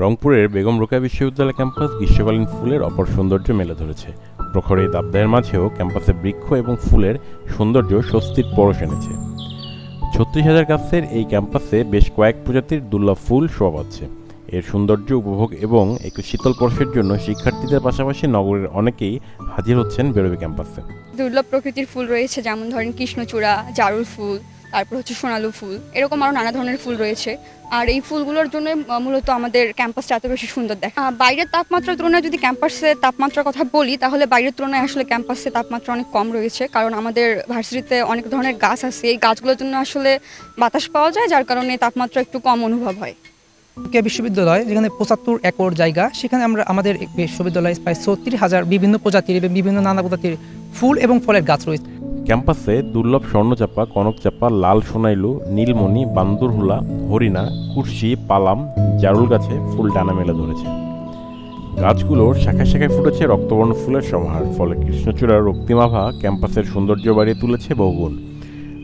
রংপুরের বেগম রোকেয়া বিশ্ববিদ্যালয় ক্যাম্পাস গ্রীষ্মকালীন ফুলের অপর সৌন্দর্য মেলে ধরেছে। প্রখর এই দাবদাহের মাঝেও ক্যাম্পাসে বৃক্ষ এবং ফুলের সৌন্দর্য স্বস্তির পরশ এনেছে। ৩৬,০০০ গাছের এই ক্যাম্পাসে বেশ কয়েক প্রজাতির দুর্লভ ফুল শোভা পাচ্ছে। এর সৌন্দর্য উপভোগ এবং একটু শীতল স্পর্শের জন্য শিক্ষার্থীদের পাশাপাশি নগরের অনেকেই হাজির হচ্ছেন বেরোবে ক্যাম্পাসে। দুর্লভ প্রকৃতির ফুল রয়েছে, যেমন ধরেন কৃষ্ণচূড়া, জারুল ফুল, তারপর হচ্ছে সোনালু ফুল, এরকম আরও নানা ধরনের ফুল রয়েছে। আর এই ফুলগুলোর জন্য মূলত আমাদের ক্যাম্পাসটা এত বেশি সুন্দর দেখা। বাইরের তাপমাত্রার তুলনায় যদি ক্যাম্পাসের তাপমাত্রার কথা বলি, তাহলে বাইরের তুলনায় আসলে ক্যাম্পাসে তাপমাত্রা অনেক কম রয়েছে, কারণ আমাদের ভার্সিটিতে অনেক ধরনের গাছ আছে। এই গাছগুলোর জন্য আসলে বাতাস পাওয়া যায়, যার কারণে তাপমাত্রা একটু কম অনুভব হয়। বিশ্ববিদ্যালয় যেখানে ৭৫ একর জায়গা, সেখানে আমাদের বিশ্ববিদ্যালয়ে প্রায় ৩৬,০০০ বিভিন্ন প্রজাতির এবং বিভিন্ন নানা প্রজাতির ফুল এবং ফলের গাছ রয়েছে। ক্যাম্পাসে দুর্লভ স্বর্ণচাপা, কনকচাপা, লাল সোনাইলু, নীলমণি, বান্দরহুলা, হরিণা, কুরশি, পালাম, জারুল গাছে ফুল ডানা মেলে ধরেছে। গাছগুলোর শাখায় শাখায় ফুটেছে রক্তবর্ণ ফুলের সমাহার। ফলে কৃষ্ণচূড়ার রক্তিমাভা ক্যাম্পাসের সৌন্দর্য বাড়িয়ে তুলেছে বহুগুণ।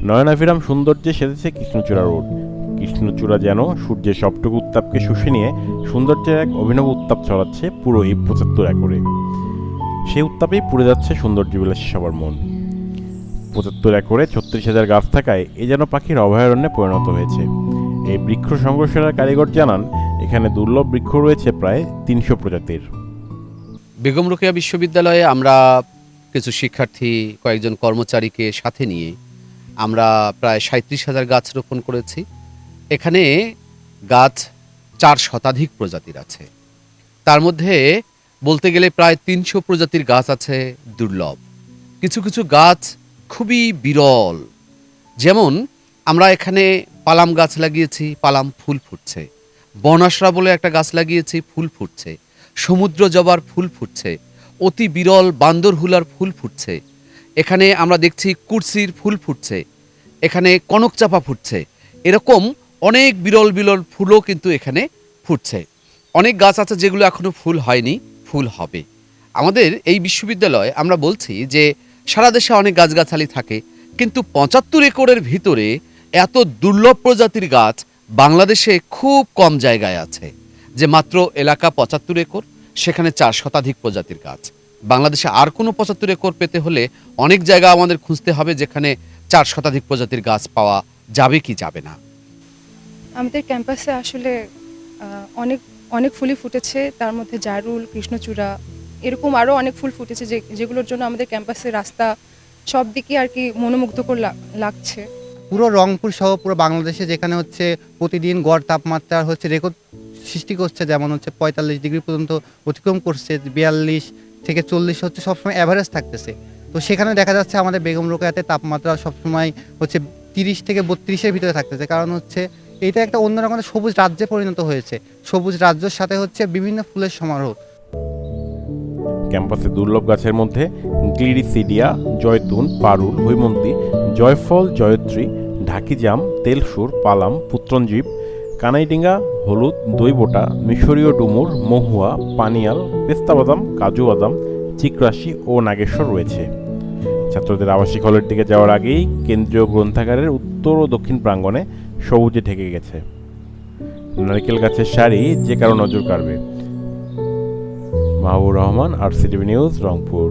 নয়নাভিরাম সৌন্দর্যে সেজেছে কৃষ্ণচূড়া রোড। কৃষ্ণচূড়া যেন সূর্যের সবটুকু উত্তাপকে শুষে নিয়ে সৌন্দর্যের এক অভিনব উত্তাপ ছড়াচ্ছে পুরো এই ৭৫ একরে। সেই উত্তাপেই পুড়ে যাচ্ছে সৌন্দর্যবিলাসী সবার মন। ৭৫ একরে ৩৬,০০০ গাছ থাকায় এ যেন পাখির অভয়ারণ্যে পরিণত হয়েছে। এই বৃক্ষ সংরক্ষণের কারিগর জানান, এখানে দুর্লভ বৃক্ষ রয়েছে প্রায় ৩০০ প্রজাতির। বেগম রোকেয়া বিশ্ববিদ্যালয়ে আমরা কিছু শিক্ষার্থী, কয়েকজন কর্মচারীকে সাথে নিয়ে আমরা প্রায় ৩৭,০০০ গাছ রোপণ করেছি। এখানে গাছ ৪ শতাধিক প্রজাতির আছে। তার মধ্যে বলতে গেলে প্রায় ৩০০ প্রজাতির গাছ আছে দুর্লভ। কিছু কিছু গাছ খুবই বিরল, যেমন আমরা এখানে পালাম গাছ লাগিয়েছি, পালাম ফুল ফুটছে। বনাশরা বলে একটা গাছ লাগিয়েছি, ফুল ফুটছে। সমুদ্র জবার ফুল ফুটছে। অতি বিরল বান্দরহুলার ফুল ফুটছে। এখানে আমরা দেখছি কুরসির ফুল ফুটছে। এখানে কনকচাপা ফুটছে। এরকম অনেক বিরল বিরল ফুলও কিন্তু এখানে ফুটছে। অনেক গাছ আছে যেগুলো এখনো ফুল হয়নি, ফুল হবে। আমাদের এই বিশ্ববিদ্যালয়ে আমরা বলছি যে সারা দেশে অনেক গাছগাছালি থাকে, কিন্তু ৭৫ একরের ভিতরে এত দুর্লভ প্রজাতির গাছ বাংলাদেশে খুব কম জায়গায় আছে। যে মাত্র এলাকা ৭৫ একর, সেখানে ৪ শতাধিক প্রজাতির গাছ। বাংলাদেশে আর কোনো ৭৫ একর পেতে হলে অনেক জায়গা আমাদের খুঁজতে হবে, যেখানে ৪ শতাধিক প্রজাতির গাছ পাওয়া যাবে কি যাবে না। আমাদের ক্যাম্পাসে আসলে অনেক অনেক ফুলই ফুটেছে, তার মধ্যে জারুল, কৃষ্ণচূড়া, এরকম আরও অনেক ফুল ফুটেছে যেগুলোর জন্য আমাদের ক্যাম্পাসের রাস্তা সব দিকে আর কি মনোমুগ্ধকর লাগছে। পুরো রংপুর সহ পুরো বাংলাদেশে যেখানে হচ্ছে প্রতিদিন গড় তাপমাত্রা হচ্ছে রেকর্ড সৃষ্টি করছে, যেমন হচ্ছে ৪৫ ডিগ্রি পর্যন্ত অতিক্রম করছে, ৪২ থেকে ৪০ হচ্ছে সবসময় অ্যাভারেজ থাকতেছে। তো সেখানে দেখা যাচ্ছে আমাদের বেগম রোকেয়াতে তাপমাত্রা সবসময় হচ্ছে ৩০ থেকে ৩২-এর ভিতরে থাকতেছে। কারণ হচ্ছে এইটা একটা অন্যরকম সবুজ রাজ্যে পরিণত হয়েছে। সবুজ রাজ্যের সাথে হচ্ছে বিভিন্ন ফুলের সমারোহ। ক্যাম্পাসে দুর্লভ গাছের মধ্যে গ্লিরিসিডিয়া, জয়তুন, পারুল, হৈমন্তী, জয়ফল, জয়ত্রী, ঢাকিজাম, তেলসুর, পালাম, পুত্রঞ্জীব, কানাইডিঙ্গা, হলুদ, দইবোটা, মিশরীয় ডুমুর, মহুয়া, পানিয়াল, পেস্তাবাদাম, কাজু বাদাম, চিকরাশি ও নাগেশ্বর রয়েছে। ছাত্রদের আবাসিক হলের দিকে যাওয়ার আগেই কেন্দ্রীয় গ্রন্থাগারের উত্তর ও দক্ষিণ প্রাঙ্গণে সবুজে ঢেকে গেছে। নারকেল গাছের সারি যে কারো নজর কাড়বে। Mahbur Rahman, RCTV news, Rangpur.